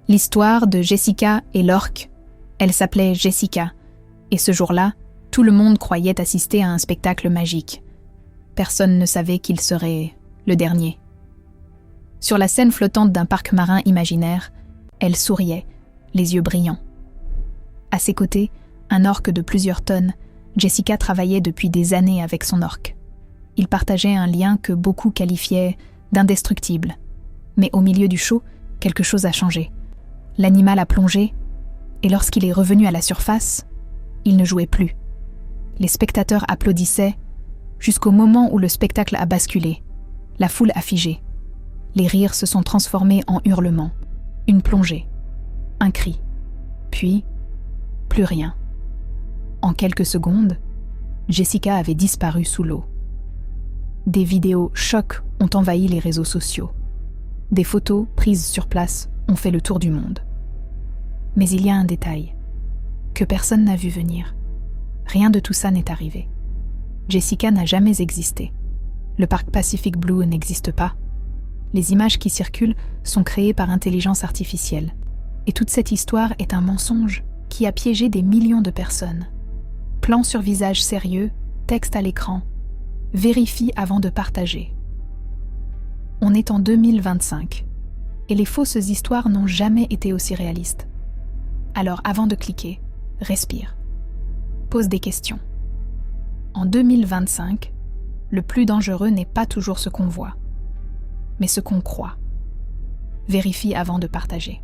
L'histoire de Jessica et l'orque. Elle s'appelait Jessica, et ce jour-là, tout le monde croyait assister à un spectacle magique. Personne ne savait qu'il serait le dernier. Sur la scène flottante d'un parc marin imaginaire, elle souriait, les yeux brillants. À ses côtés, un orque de plusieurs tonnes, Jessica travaillait depuis des années avec son orque. Ils partageaient un lien que beaucoup qualifiaient d'indestructible. Mais au milieu du show, quelque chose a changé. L'animal a plongé, et lorsqu'il est revenu à la surface, il ne jouait plus. Les spectateurs applaudissaient, jusqu'au moment où le spectacle a basculé. La foule a figé. Les rires se sont transformés en hurlements. Une plongée, un cri, puis plus rien. En quelques secondes, Jessica avait disparu sous l'eau. Des vidéos chocs ont envahi les réseaux sociaux. Des photos prises sur place ont fait le tour du monde. Mais il y a un détail que personne n'a vu venir. Rien de tout ça n'est arrivé. Jessica n'a jamais existé. Le parc Pacific Blue n'existe pas. Les images qui circulent sont créées par intelligence artificielle. Et toute cette histoire est un mensonge qui a piégé des millions de personnes. Plan sur visage sérieux, texte à l'écran. Vérifie avant de partager. On est en 2025 et les fausses histoires n'ont jamais été aussi réalistes. Alors avant de cliquer, respire. Pose des questions. En 2025, le plus dangereux n'est pas toujours ce qu'on voit, mais ce qu'on croit. Vérifie avant de partager.